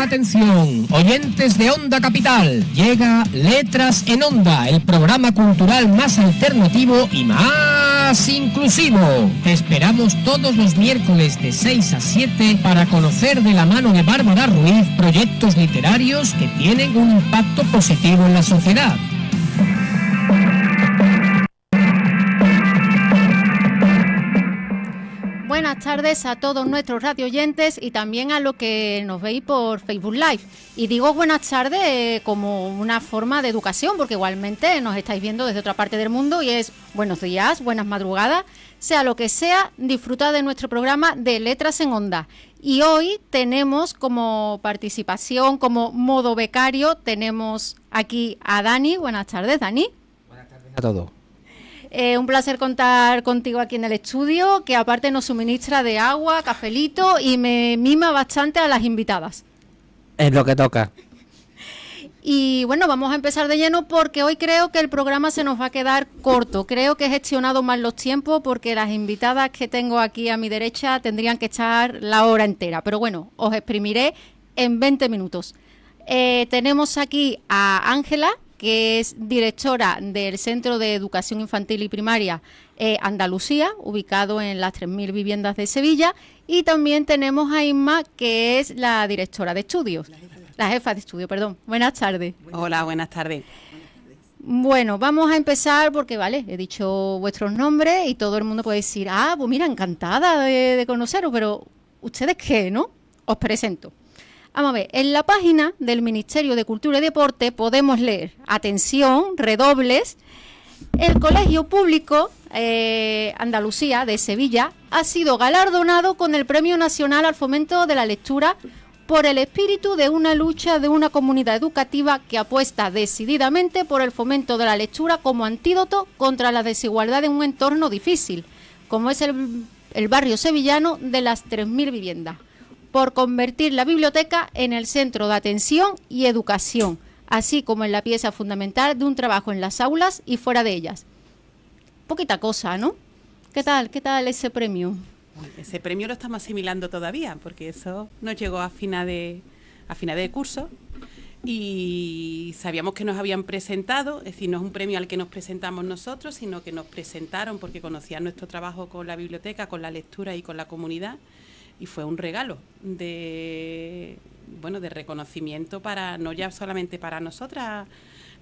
Atención, oyentes de Onda Capital, llega Letras en Onda, el programa cultural más alternativo y más inclusivo. Te esperamos todos los miércoles de 6 a 7 para conocer de la mano de Bárbara Ruiz proyectos literarios que tienen un impacto positivo en la sociedad. Buenas tardes a todos nuestros radioyentes y también a los que nos veis por Facebook Live. Y digo buenas tardes como una forma de educación, porque igualmente nos estáis viendo desde otra parte del mundo y es buenos días, buenas madrugadas, sea lo que sea, disfrutad de nuestro programa de Letras en Onda. Y hoy tenemos como participación, como modo becario, tenemos aquí a Dani. Buenas tardes, Dani. Buenas tardes a todos. Un placer contar contigo aquí en el estudio, que aparte nos suministra de agua, cafelito y me mima bastante a las invitadas. Es lo que toca. Y bueno, vamos a empezar de lleno porque hoy creo que el programa se nos va a quedar corto. Creo que he gestionado mal los tiempos porque las invitadas que tengo aquí a mi derecha tendrían que estar la hora entera. Pero bueno, os exprimiré en 20 minutos. Tenemos aquí a Ángela, que es directora del Centro de Educación Infantil y Primaria Andalucía, ubicado en las 3.000 viviendas de Sevilla, y también tenemos a Inma, que es la directora de estudios, la jefa de estudio, perdón. Buenas tardes. Hola, buenas tardes. Bueno, vamos a empezar porque, vale, he dicho vuestros nombres y todo el mundo puede decir, pues mira, encantada de conoceros, pero ¿ustedes qué, no? Os presento. Vamos a ver, en la página del Ministerio de Cultura y Deporte podemos leer, atención, redobles, el Colegio Público Andalucía de Sevilla ha sido galardonado con el Premio Nacional al Fomento de la Lectura por el espíritu de una lucha de una comunidad educativa que apuesta decididamente por el fomento de la lectura como antídoto contra la desigualdad en un entorno difícil, como es el barrio sevillano de las 3.000 viviendas, por convertir la biblioteca en el centro de atención y educación, así como en la pieza fundamental de un trabajo en las aulas y fuera de ellas. Poquita cosa, ¿no? ¿Qué tal ese premio? Ese premio lo estamos asimilando todavía, porque eso nos llegó a final de curso y sabíamos que nos habían presentado, es decir, no es un premio al que nos presentamos nosotros, sino que nos presentaron porque conocían nuestro trabajo con la biblioteca, con la lectura y con la comunidad. Y fue un regalo de reconocimiento para, no ya solamente para nosotras,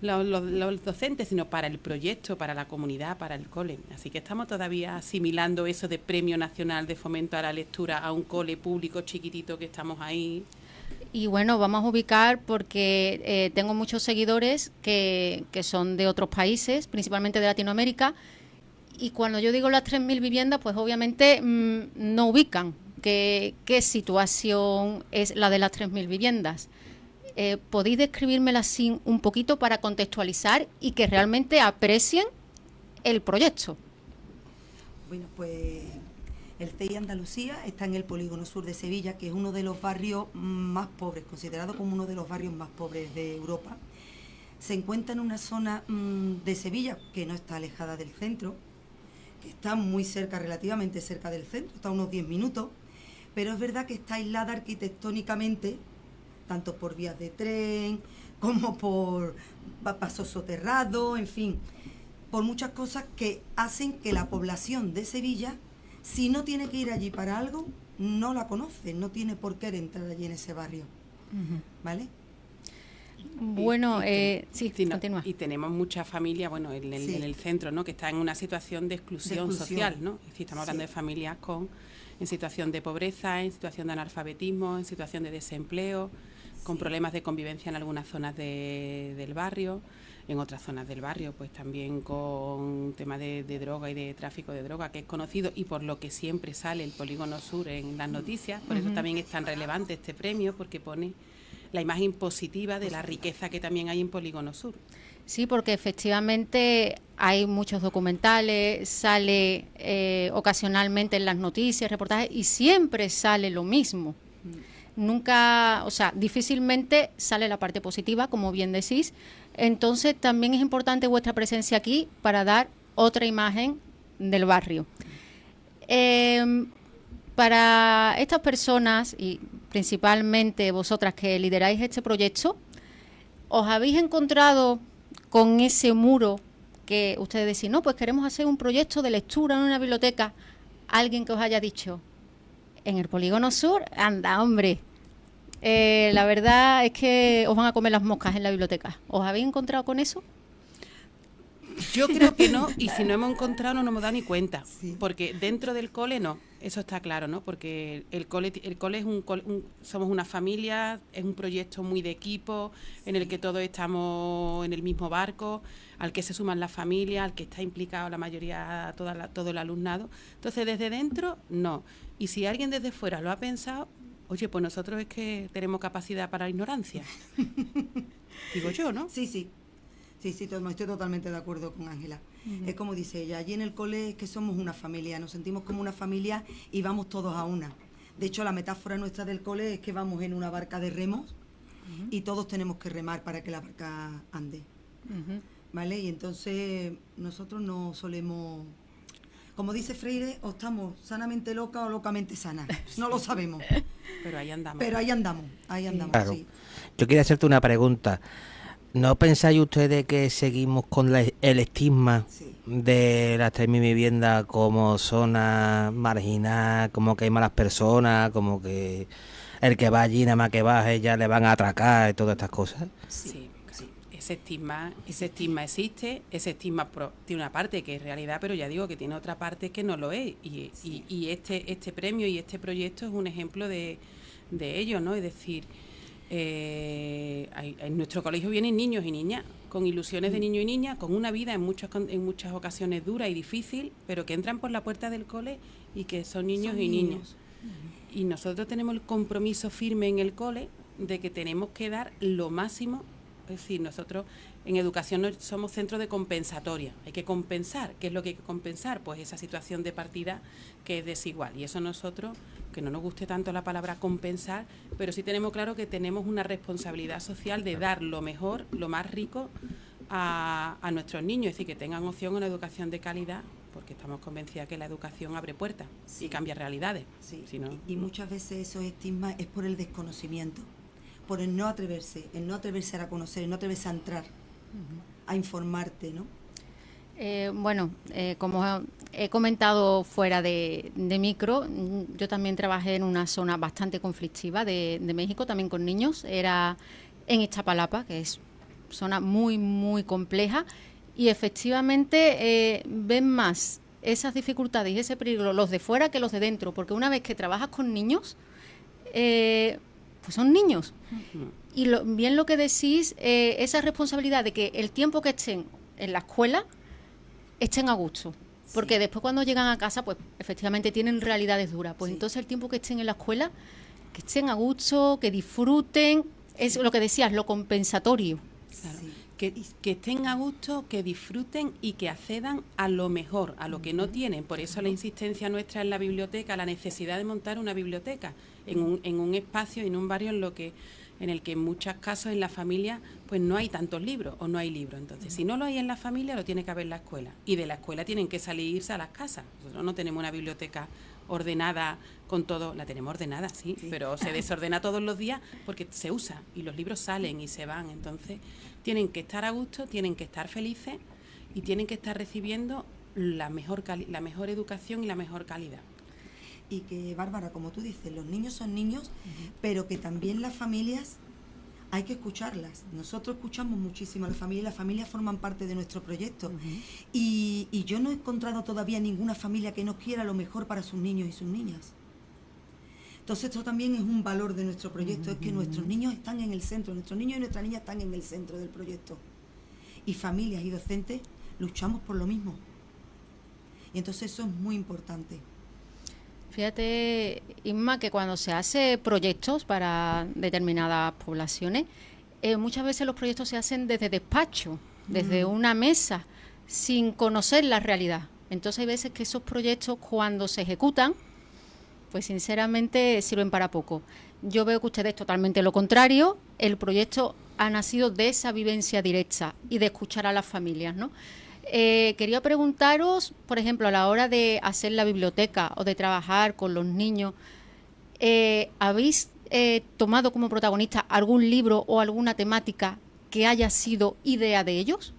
los docentes, sino para el proyecto, para la comunidad, para el cole. Así que estamos todavía asimilando eso de Premio Nacional de Fomento a la Lectura a un cole público chiquitito que estamos ahí. Y bueno, vamos a ubicar porque tengo muchos seguidores que son de otros países, principalmente de Latinoamérica, y cuando yo digo las 3.000 viviendas, pues obviamente no ubican qué situación es la de las 3.000 viviendas. ¿Podéis describírmela así un poquito para contextualizar y que realmente aprecien el proyecto? Bueno, pues el CEI Andalucía está en el polígono sur de Sevilla, que es uno de los barrios más pobres, considerado como uno de los barrios más pobres de Europa. Se encuentra en una zona de Sevilla que no está alejada del centro, que está muy cerca, relativamente cerca del centro, está a unos 10 minutos, pero es verdad que está aislada arquitectónicamente, tanto por vías de tren, como por pasos soterrados, en fin, por muchas cosas que hacen que la población de Sevilla, si no tiene que ir allí para algo, no la conoce, no tiene por qué entrar allí en ese barrio, ¿vale? Bueno, sí, continúa. Y tenemos muchas familias, bueno, en el centro, ¿no?, que están en una situación de exclusión social, ¿no? Es decir, estamos hablando de familias en situación de pobreza, en situación de analfabetismo, en situación de desempleo, con problemas de convivencia en algunas zonas del barrio, en otras zonas del barrio, pues también con temas de droga y de tráfico de droga, que es conocido y por lo que siempre sale el Polígono Sur en las noticias. Por eso también es tan relevante este premio, porque pone la imagen positiva de la riqueza que también hay en Polígono Sur. Sí, porque efectivamente hay muchos documentales, sale ocasionalmente en las noticias, reportajes, y siempre sale lo mismo. Nunca, o sea, difícilmente sale la parte positiva, como bien decís. Entonces también es importante vuestra presencia aquí para dar otra imagen del barrio. Para estas personas, y principalmente vosotras que lideráis este proyecto, ¿os habéis encontrado con ese muro que ustedes decís, no, pues queremos hacer un proyecto de lectura en una biblioteca? Alguien que os haya dicho, en el Polígono Sur, anda, hombre, la verdad es que os van a comer las moscas en la biblioteca. ¿Os habéis encontrado con eso? Yo creo que no, y si no hemos encontrado no nos hemos dado ni cuenta, Sí. porque dentro del cole no, eso está claro, ¿no? Porque el cole es somos una familia, es un proyecto muy de equipo, en el que todos estamos en el mismo barco, al que se suman las familias, al que está implicado la mayoría, todo el alumnado. Entonces, desde dentro, no. Y si alguien desde fuera lo ha pensado, oye, pues nosotros es que tenemos capacidad para la ignorancia. Digo yo, ¿no? Sí, sí. Sí, estoy totalmente de acuerdo con Ángela. Es como dice ella, allí en el cole es que somos una familia, nos sentimos como una familia y vamos todos a una. De hecho, la metáfora nuestra del cole es que vamos en una barca de remos y todos tenemos que remar para que la barca ande. ¿Vale? Y entonces nosotros no solemos, como dice Freire, o estamos sanamente locas o locamente sanas. No lo sabemos. Pero ahí andamos. Pero ahí andamos, Claro. sí. Yo quería hacerte una pregunta. ¿No pensáis ustedes que seguimos con el estigma Sí. de las viviendas como zona marginal, como que hay malas personas, como que el que va allí nada más que baje ya le van a atracar y todas estas cosas? Sí, ese estigma existe, ese estigma tiene una parte que es realidad, pero ya digo que tiene otra parte que no lo es, y este premio y este proyecto es un ejemplo de ello, ¿no? Es decir, en nuestro colegio vienen niños y niñas con ilusiones de niño y niña, con una vida en muchas ocasiones dura y difícil, pero que entran por la puerta del cole y que son niños y niñas. Y nosotros tenemos el compromiso firme en el cole de que tenemos que dar lo máximo. Es decir, nosotros en educación no somos centro de compensatoria, hay que compensar. ¿Qué es lo que hay que compensar? Pues esa situación de partida que es desigual, y eso nosotros, que no nos guste tanto la palabra compensar, pero sí tenemos claro que tenemos una responsabilidad social de dar lo mejor, lo más rico a nuestros niños, es decir, que tengan opción a una educación de calidad, porque estamos convencidas que la educación abre puertas y cambia realidades. Sí. Si no, Y muchas veces esos estigmas es por el desconocimiento, por el no atreverse a conocer, el no atreverse a entrar, a informarte, ¿no? Como he comentado fuera de micro, yo también trabajé en una zona bastante conflictiva de México, también con niños. Era en Iztapalapa, que es zona muy, muy compleja, y efectivamente ven más esas dificultades y ese peligro los de fuera que los de dentro, porque una vez que trabajas con niños, pues son niños. Y bien lo que decís, esa responsabilidad de que el tiempo que estén en la escuela estén a gusto. Porque después cuando llegan a casa, pues efectivamente tienen realidades duras. Pues entonces el tiempo que estén en la escuela, que estén a gusto, que disfruten, es lo que decías, lo compensatorio. claro, que estén a gusto, que disfruten y que accedan a lo mejor, a lo que no tienen. Por eso la insistencia nuestra en la biblioteca, la necesidad de montar una biblioteca en un espacio, en un barrio en el que en muchos casos en la familia pues no hay tantos libros o no hay libros. Entonces, si no lo hay en la familia, lo tiene que haber en la escuela. Y de la escuela tienen que salirse a las casas. Nosotros no tenemos una biblioteca ordenada con todo, la tenemos ordenada, sí, pero se desordena todos los días porque se usa y los libros salen y se van. Entonces, tienen que estar a gusto, tienen que estar felices y tienen que estar recibiendo la mejor educación y la mejor calidad. Y que, Bárbara, como tú dices, los niños son niños, pero que también las familias hay que escucharlas. Nosotros escuchamos muchísimo a las familias forman parte de nuestro proyecto. Y yo no he encontrado todavía ninguna familia que no quiera lo mejor para sus niños y sus niñas. Entonces esto también es un valor de nuestro proyecto, es que nuestros niños están en el centro, nuestros niños y nuestras niñas están en el centro del proyecto. Y familias y docentes luchamos por lo mismo. Y entonces eso es muy importante. Fíjate, Inma, que cuando se hace proyectos para determinadas poblaciones, muchas veces los proyectos se hacen desde despacho, desde una mesa, sin conocer la realidad. Entonces hay veces que esos proyectos, cuando se ejecutan, pues sinceramente sirven para poco. Yo veo que ustedes totalmente lo contrario. El proyecto ha nacido de esa vivencia directa y de escuchar a las familias, ¿no? Quería preguntaros, por ejemplo, a la hora de hacer la biblioteca o de trabajar con los niños, ¿habéis tomado como protagonista algún libro o alguna temática que haya sido idea de ellos?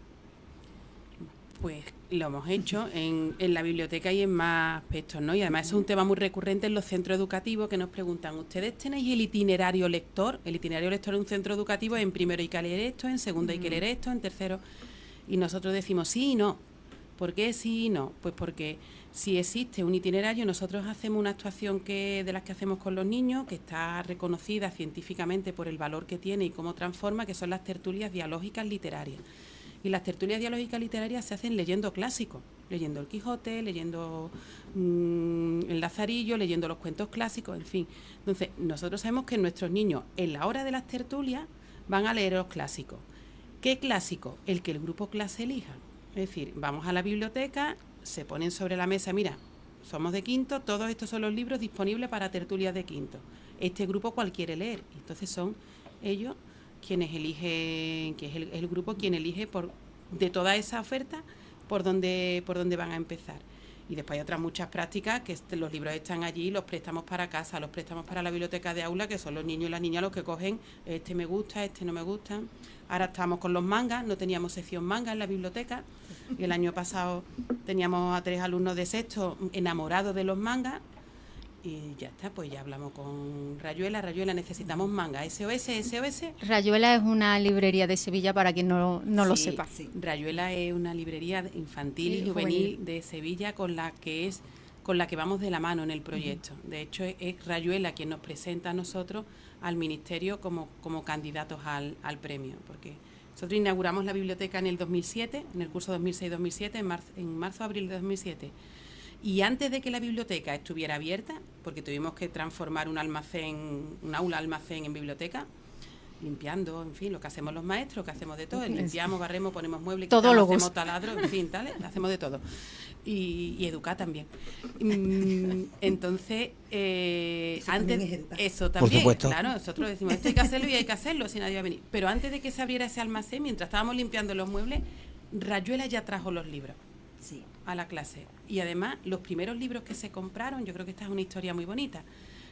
Pues lo hemos hecho en la biblioteca y en más aspectos, ¿no? Y además es un tema muy recurrente en los centros educativos que nos preguntan, ¿ustedes tenéis el itinerario lector? El itinerario lector en un centro educativo, en primero hay que leer esto, en segundo hay que leer esto, en tercero... Y nosotros decimos sí y no. ¿Por qué sí y no? Pues porque si existe un itinerario, nosotros hacemos una actuación de las que hacemos con los niños, que está reconocida científicamente por el valor que tiene y cómo transforma, que son las tertulias dialógicas literarias. Y las tertulias dialógicas literarias se hacen leyendo clásicos, leyendo El Quijote, leyendo El Lazarillo, leyendo los cuentos clásicos, en fin. Entonces, nosotros sabemos que nuestros niños, en la hora de las tertulias, van a leer los clásicos. ¿Qué clásico? El que el grupo clase elija. Es decir, vamos a la biblioteca, se ponen sobre la mesa, mira, somos de quinto, todos estos son los libros disponibles para tertulias de quinto. Este grupo, ¿cuál quiere leer? Entonces son ellos quienes eligen, que es el grupo quien elige de toda esa oferta por dónde van a empezar. Y después hay otras muchas prácticas que los libros están allí, los prestamos para casa, los prestamos para la biblioteca de aula, que son los niños y las niñas los que cogen, este me gusta, este no me gusta. Ahora estamos con los mangas, no teníamos sección manga en la biblioteca, y el año pasado teníamos a 3 alumnos de sexto enamorados de los mangas, y ya está, pues ya hablamos con Rayuela, necesitamos manga, SOS. Rayuela es una librería de Sevilla, para quien no lo sepa. Sí. Rayuela es una librería infantil y juvenil de Sevilla con la que vamos de la mano en el proyecto. De hecho, es Rayuela quien nos presenta a nosotros al Ministerio como candidatos al premio, porque nosotros inauguramos la biblioteca en el 2007, en el curso 2006-2007, en marzo-abril de 2007. Y antes de que la biblioteca estuviera abierta, porque tuvimos que transformar un aula almacén en biblioteca, limpiando, en fin, lo que hacemos los maestros, que hacemos de todo, limpiamos, barremos, ponemos muebles, hacemos taladro, en fin, hacemos de todo. Y educar también. Entonces, antes, eso también, por supuesto. Claro, nosotros decimos, esto hay que hacerlo y hay que hacerlo, si nadie va a venir. Pero antes de que se abriera ese almacén, mientras estábamos limpiando los muebles, Rayuela ya trajo los libros. Sí. A la clase. Y además, los primeros libros que se compraron, yo creo que esta es una historia muy bonita.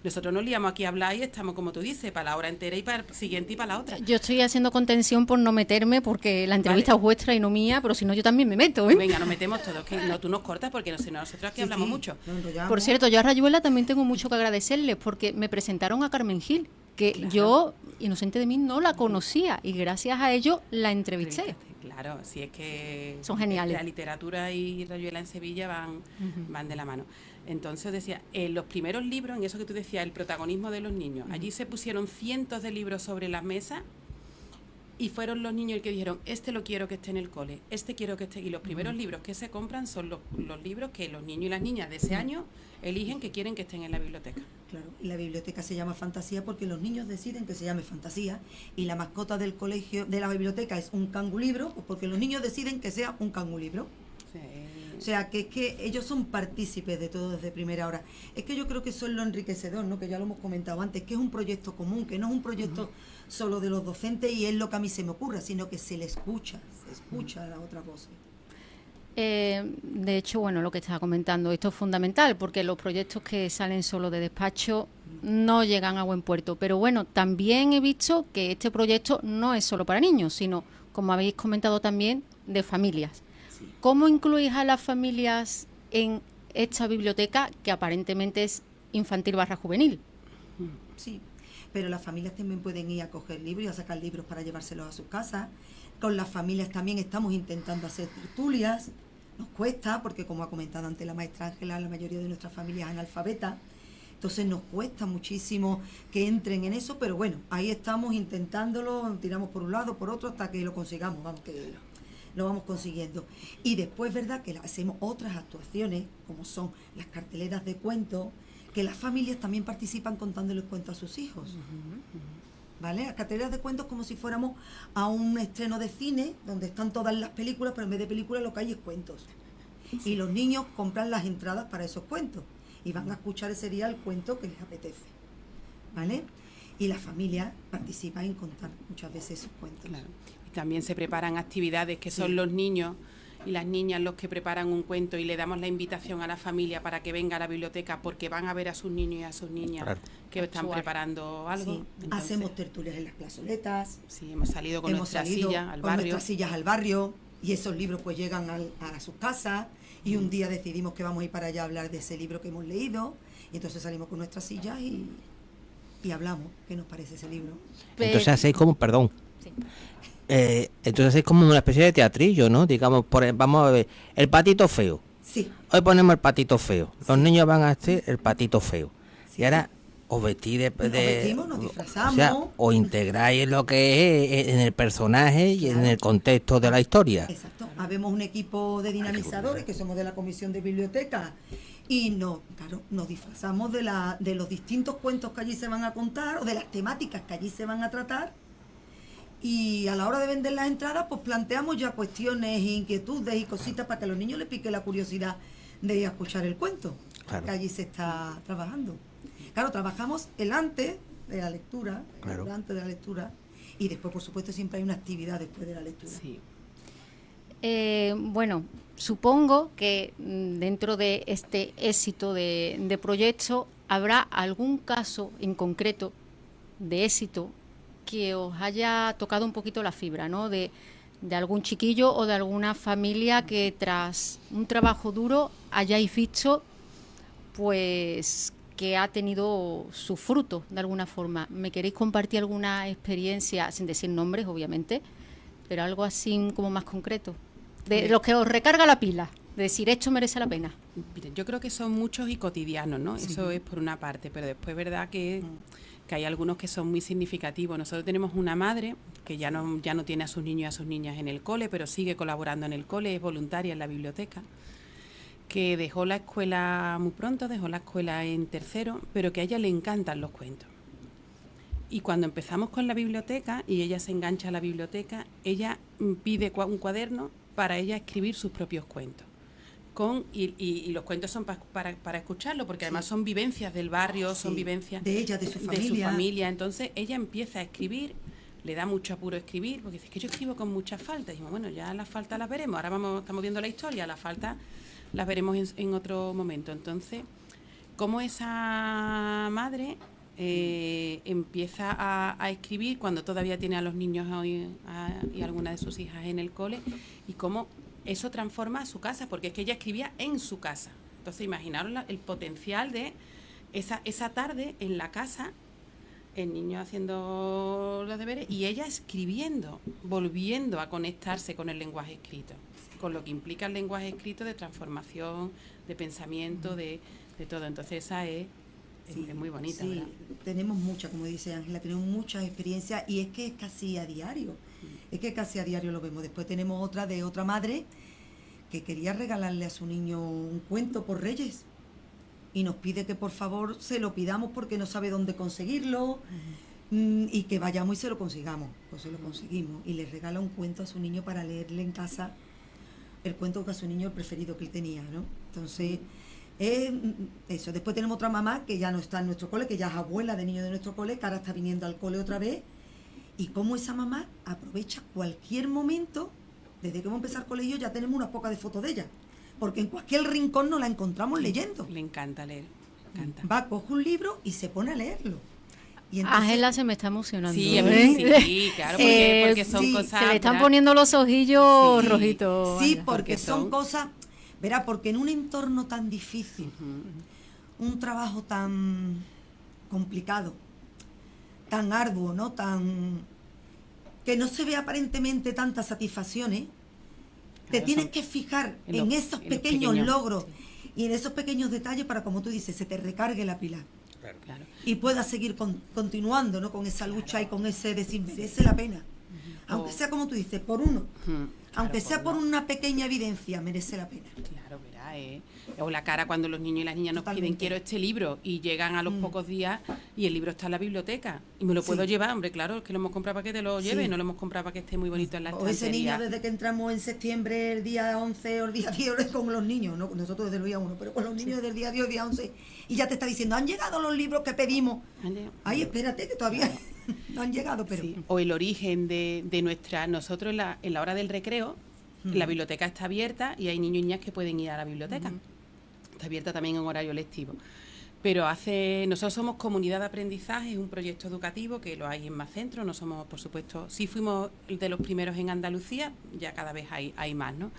Nosotros nos liamos aquí a hablar y estamos, como tú dices, para la hora entera y para el siguiente y para la otra. Yo estoy haciendo contención por no meterme, porque la entrevista es vuestra y no mía, pero si no, yo también me meto, ¿eh? Venga, nos metemos todos, que no, tú nos cortas porque no, si no, nosotros aquí hablamos mucho. Por cierto, yo a Rayuela también tengo mucho que agradecerles, porque me presentaron a Carmen Gil, que yo, inocente de mí, no la conocía, y gracias a ello la entrevisté. Claro, si es que son geniales. La literatura y Rayuela en Sevilla van de la mano. Entonces decía, los primeros libros, en eso que tú decías, el protagonismo de los niños, allí se pusieron cientos de libros sobre las mesas y fueron los niños los que dijeron, este lo quiero que esté en el cole, este quiero que esté. Y los primeros libros que se compran son los libros que los niños y las niñas de ese año eligen que quieren que estén en la biblioteca. Claro, y la biblioteca se llama Fantasía porque los niños deciden que se llame Fantasía, y la mascota del colegio, de la biblioteca, es un cangulibro, pues porque los niños deciden que sea un cangulibro. Sí. O sea, que es que ellos son partícipes de todo desde primera hora. Es que yo creo que eso es lo enriquecedor, ¿no? Que ya lo hemos comentado antes, que es un proyecto común, que no es un proyecto solo de los docentes y es lo que a mí se me ocurra, sino que se escucha a las otras voces. De hecho, bueno, lo que estaba comentando, esto es fundamental, porque los proyectos que salen solo de despacho no llegan a buen puerto. Pero bueno, también he visto que este proyecto no es solo para niños, sino, como habéis comentado también, de familias. Sí. ¿Cómo incluís a las familias en esta biblioteca que aparentemente es infantil / juvenil? Sí, pero las familias también pueden ir a coger libros y a sacar libros para llevárselos a sus casas. Con las familias también estamos intentando hacer tertulias. Nos cuesta, porque como ha comentado antes la maestra Ángela, la mayoría de nuestras familias es analfabeta, entonces nos cuesta muchísimo que entren en eso, pero bueno, ahí estamos intentándolo, tiramos por un lado, por otro, hasta que lo consigamos, vamos, que lo vamos consiguiendo. Y después, verdad, que hacemos otras actuaciones, como son las carteleras de cuentos, que las familias también participan contándoles cuentos a sus hijos. ¿Vale? Las carteleras de cuentos como si fuéramos a un estreno de cine donde están todas las películas, pero en vez de películas lo que hay es cuentos. Sí. Y los niños compran las entradas para esos cuentos y van a escuchar ese día el cuento que les apetece. ¿Vale? Y las familias participan en contar muchas veces esos cuentos. Claro. Y también se preparan actividades que son los niños y las niñas los que preparan un cuento y le damos la invitación a la familia para que venga a la biblioteca porque van a ver a sus niños y a sus niñas Claro. que están preparando algo. Sí, Entonces, hacemos tertulias en las plazoletas, sí, hemos salido con hemos nuestras salido sillas al con barrio. nuestras sillas al barrio y esos libros pues llegan a sus casas y un día decidimos que vamos a ir para allá a hablar de ese libro que hemos leído y entonces salimos con nuestras sillas y hablamos qué nos parece ese libro. Entonces hacéis como, perdón, Sí. entonces hacéis como una especie de teatrillo, ¿no? Digamos, vamos a ver, el patito feo. Sí, Hoy ponemos el patito feo. Los niños van a hacer el patito feo. Y ahora os vestís de... Nos vestimos, nos disfrazamos. O sea, os integráis en lo que es, en el personaje y en el contexto de la historia. exacto. Habemos un equipo de dinamizadores que somos de la comisión de biblioteca y nos disfrazamos de los distintos cuentos que allí se van a contar o de las temáticas que allí se van a tratar. Y a la hora de vender las entradas, pues planteamos ya cuestiones, inquietudes y cositas para que a los niños les pique la curiosidad de ir a escuchar el cuento Claro. que allí se está trabajando. Claro, trabajamos el antes de la lectura, Claro. el antes de la lectura, y después, por supuesto, siempre hay una actividad después de la lectura. Sí. Bueno, supongo que dentro de este éxito de proyecto habrá algún caso en concreto de éxito que os haya tocado un poquito la fibra, ¿no? De algún chiquillo o de alguna familia que tras un trabajo duro hayáis visto pues que ha tenido su fruto de alguna forma. ¿Me queréis compartir alguna experiencia, sin decir nombres obviamente, pero algo así como más concreto? De los que os recarga la pila, de decir esto merece la pena. Miren, yo creo que son muchos y cotidianos, ¿no? Eso es por una parte, pero después es verdad que hay algunos que son muy significativos. Nosotros tenemos una madre que ya no tiene a sus niños y a sus niñas en el cole, pero sigue colaborando en el cole, es voluntaria en la biblioteca, que dejó la escuela muy pronto, dejó la escuela en tercero, pero que a ella le encantan los cuentos. Y cuando empezamos con la biblioteca y ella se engancha a la biblioteca, ella pide un cuaderno para ella escribir sus propios cuentos. Y los cuentos son para escucharlo, porque además son vivencias del barrio, son vivencias de ella, de su familia. Entonces ella empieza a escribir, le da mucho apuro escribir, porque dice, es que yo escribo con muchas faltas. Y dijimos, bueno, ya las faltas las veremos, ahora estamos viendo la historia, las faltas las veremos en otro momento. Entonces, como esa madre empieza a escribir cuando todavía tiene a los niños y alguna de sus hijas en el cole, y cómo eso transforma a su casa, porque es que ella escribía en su casa. Entonces, imaginaros el potencial de esa tarde en la casa, el niño haciendo los deberes y ella escribiendo, volviendo a conectarse con el lenguaje escrito, con lo que implica el lenguaje escrito de transformación, de pensamiento, de todo. Entonces, esa es muy bonita, sí, ¿verdad? Tenemos mucha, como dice Ángela, tenemos muchas experiencias y es que es casi a diario. Es que casi a diario lo vemos. Después tenemos otra de otra madre que quería regalarle a su niño un cuento por Reyes y nos pide que por favor se lo pidamos porque no sabe dónde conseguirlo y que vayamos y se lo consigamos. Pues se lo conseguimos y le regala un cuento a su niño para leerle en casa, el cuento que a su niño el preferido que él tenía, ¿no? Entonces, eso. Después tenemos otra mamá que ya no está en nuestro cole, que ya es abuela de niño de nuestro cole, que ahora está viniendo al cole otra vez. Y cómo esa mamá aprovecha cualquier momento, desde que hemos empezado el colegio ya tenemos unas pocas de fotos de ella, porque en cualquier rincón nos la encontramos leyendo. Le encanta leer, le encanta. Va, coge un libro y se pone a leerlo. Y entonces, Ángela se me está emocionando. Sí, ¿eh? sí, claro, porque son sí, cosas... Se le están ¿verdad? poniendo los ojillos Sí, rojitos. sí, Ángela. porque son son- cosas, verá, porque en un entorno tan difícil, un trabajo tan complicado, tan arduo, ¿no? Que no se ve aparentemente tantas satisfacciones, te Claro, tienes son- que fijar en en los- esos en los pequeños pequeños, logros y en esos pequeños detalles para, como tú dices, se te recargue la pila Claro. y puedas seguir continuando, ¿no? Con esa lucha y con ese decir, merece la pena. Aunque sea como tú dices, por uno. Aunque sea por una pequeña evidencia, merece la pena. Claro, verá, o la cara cuando los niños y las niñas nos piden Totalmente. quiero este libro y llegan a los pocos días y el libro está en la biblioteca y me lo puedo Sí. llevar, hombre, claro, es que lo hemos comprado para que te lo lleve, Sí. no lo hemos comprado para que esté muy bonito en la O ese niño estantería. desde que entramos en septiembre, el día 11 o el día 10, es como los niños, ¿no? Nosotros desde el día 1, pero con los niños desde el día 10 o día 11, y ya te está diciendo, han llegado los libros que pedimos. Ay, espérate, que todavía no han llegado, pero... Sí, o el origen de nuestra... Nosotros en la hora del recreo La biblioteca está abierta y hay niños y niñas que pueden ir a la biblioteca. Está abierta también en horario lectivo. Pero nosotros somos Comunidad de Aprendizaje, es un proyecto educativo que lo hay en más centros, no somos, por supuesto, sí fuimos de los primeros en Andalucía, ya cada vez hay más, ¿no?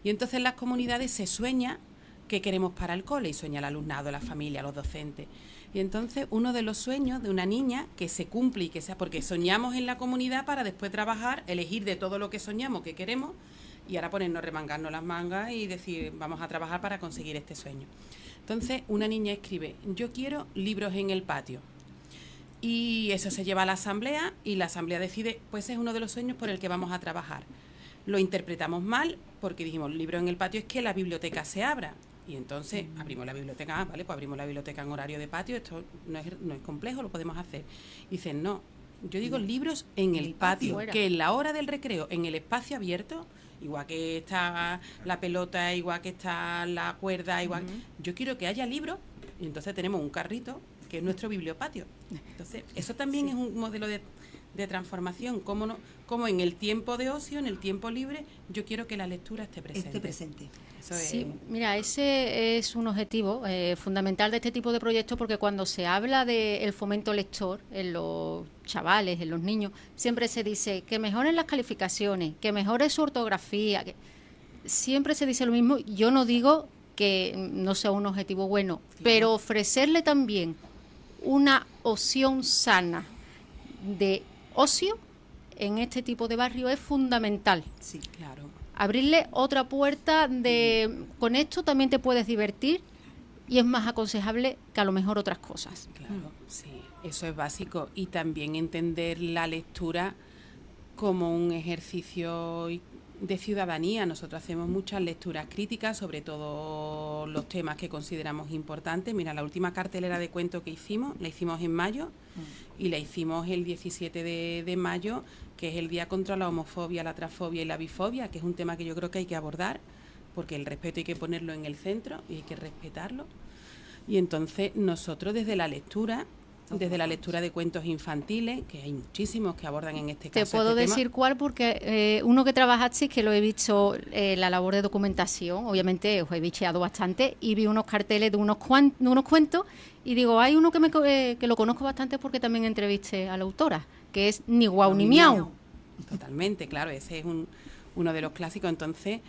Y entonces en las comunidades se sueña qué queremos para el cole, y sueña el alumnado, la familia, los docentes. Y entonces uno de los sueños de una niña que se cumple y que sea, porque soñamos en la comunidad para después trabajar, elegir de todo lo que soñamos, que queremos, y ahora ponernos, remangarnos las mangas y decir, vamos a trabajar para conseguir este sueño. Entonces, una niña escribe, yo quiero libros en el patio. Y eso se lleva a la asamblea y la asamblea decide, pues es uno de los sueños por el que vamos a trabajar. Lo interpretamos mal porque dijimos, libros en el patio es que la biblioteca se abra. Y entonces abrimos la biblioteca, vale, pues abrimos la biblioteca en horario de patio, esto no es complejo, lo podemos hacer. Dicen, no, yo digo libros en el patio, que en la hora del recreo, en el espacio abierto, igual que está la pelota, igual que está la cuerda, igual. Yo quiero que haya libros, y entonces tenemos un carrito que es nuestro bibliopatio. Entonces, eso también es un modelo de transformación, como en el tiempo de ocio, en el tiempo libre, yo quiero que la lectura esté presente. Eso sí, mira, ese es un objetivo fundamental de este tipo de proyectos, porque cuando se habla del fomento lector en los chavales, en los niños, siempre se dice que mejoren las calificaciones, que mejore su ortografía, siempre se dice lo mismo. Yo no digo que no sea un objetivo bueno, pero ofrecerle también una opción sana de ocio en este tipo de barrio es fundamental. Sí, claro. Abrirle otra puerta con esto también te puedes divertir y es más aconsejable que a lo mejor otras cosas. Claro, sí, eso es básico. Y también entender la lectura como un ejercicio de ciudadanía. Nosotros hacemos muchas lecturas críticas sobre todos los temas que consideramos importantes. Mira, la última cartelera de cuentos que hicimos, la hicimos en mayo y la hicimos el 17 de mayo, que es el Día contra la Homofobia, la Transfobia y la Bifobia, que es un tema que yo creo que hay que abordar, porque el respeto hay que ponerlo en el centro y hay que respetarlo. Y entonces nosotros desde la lectura de cuentos infantiles, que hay muchísimos que abordan en este caso. Te puedo decir cuál, porque uno que trabajasteis, que lo he visto, la labor de documentación, obviamente os he bicheado bastante, y vi unos carteles de unos cuentos, y digo, hay uno que lo conozco bastante porque también entrevisté a la autora, que es Ni guau ni miau. Totalmente, claro, ese es uno de los clásicos. Entonces,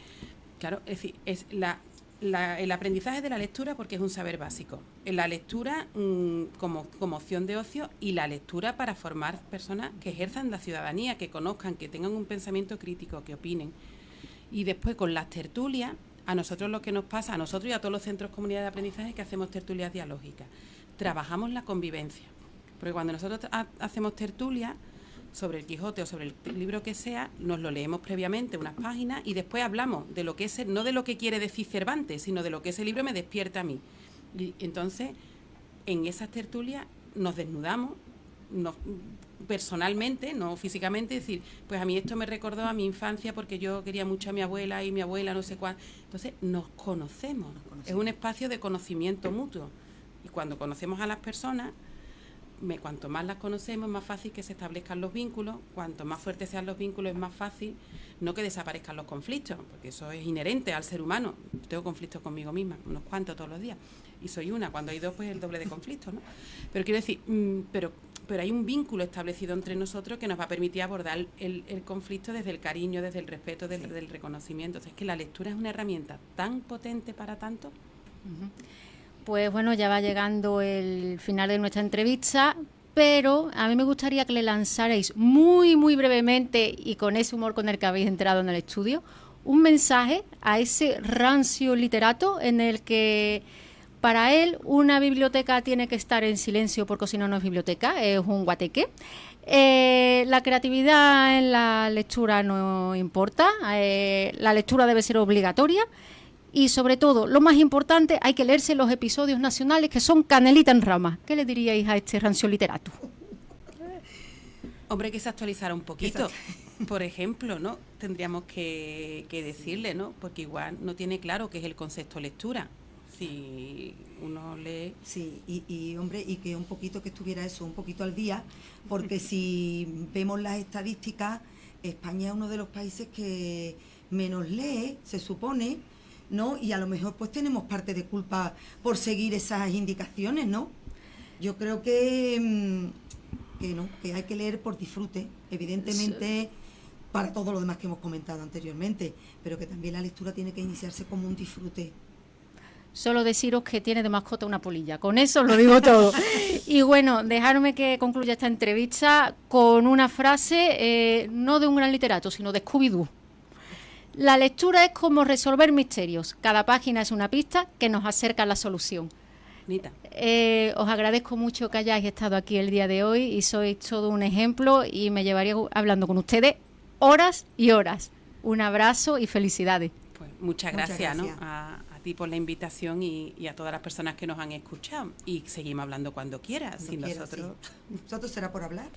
claro, es decir, es el aprendizaje de la lectura, porque es un saber básico. La lectura como opción de ocio, y la lectura para formar personas que ejerzan la ciudadanía, que conozcan, que tengan un pensamiento crítico, que opinen. Y después con las tertulias, a nosotros lo que nos pasa, a nosotros y a todos los centros comunidad de aprendizaje, que hacemos tertulias dialógicas. Trabajamos la convivencia. Porque cuando nosotros hacemos tertulias sobre el Quijote o sobre el libro que sea, nos lo leemos previamente, unas páginas, y después hablamos de lo que es, no de lo que quiere decir Cervantes, sino de lo que ese libro me despierta a mí. Y entonces, en esas tertulias nos desnudamos, personalmente, no físicamente, decir, pues a mí esto me recordó a mi infancia porque yo quería mucho a mi abuela y mi abuela no sé cuál. Entonces, nos conocemos. Es un espacio de conocimiento mutuo. Y cuando conocemos a las personas, cuanto más las conocemos, más fácil que se establezcan los vínculos. Cuanto más fuertes sean los vínculos, es más fácil no que desaparezcan los conflictos, porque eso es inherente al ser humano. Tengo conflictos conmigo misma, unos cuantos todos los días, y soy una. Cuando hay dos, pues el doble de conflictos, ¿no? Pero quiero decir, pero hay un vínculo establecido entre nosotros que nos va a permitir abordar el conflicto desde el cariño, desde el respeto, desde el reconocimiento. Entonces, es que la lectura es una herramienta tan potente para tanto. Pues bueno, ya va llegando el final de nuestra entrevista, pero a mí me gustaría que le lanzarais muy, muy brevemente, y con ese humor con el que habéis entrado en el estudio, un mensaje a ese rancio literato en el que para él una biblioteca tiene que estar en silencio porque si no, no es biblioteca, es un guateque. La creatividad en la lectura no importa, la lectura debe ser obligatoria. Y sobre todo, lo más importante, hay que leerse los episodios nacionales, que son canelita en rama. ¿Qué le diríais a este rancio literato? Hombre, que se actualizara un poquito. Por ejemplo, ¿no? Tendríamos que decirle, ¿no? Porque igual no tiene claro qué es el concepto lectura. Si uno lee... Sí, y hombre, y que un poquito que estuviera eso, un poquito al día, porque si vemos las estadísticas, España es uno de los países que menos lee, se supone, ¿no? Y a lo mejor pues tenemos parte de culpa por seguir esas indicaciones, ¿no? Yo creo que no, que hay que leer por disfrute, evidentemente, para todo lo demás que hemos comentado anteriormente, pero que también la lectura tiene que iniciarse como un disfrute. Solo deciros que tiene de mascota una polilla, con eso lo digo todo. Y bueno, dejarme que concluya esta entrevista con una frase, no de un gran literato, sino de Scooby-Doo. La lectura es como resolver misterios, cada página es una pista que nos acerca a la solución. Bonita. Os agradezco mucho que hayáis estado aquí el día de hoy y sois todo un ejemplo y me llevaría hablando con ustedes horas y horas. Un abrazo y felicidades. Pues muchas gracias. ¿No? A ti por la invitación y a todas las personas que nos han escuchado. Y seguimos hablando cuando quieras. Nosotros será por hablar.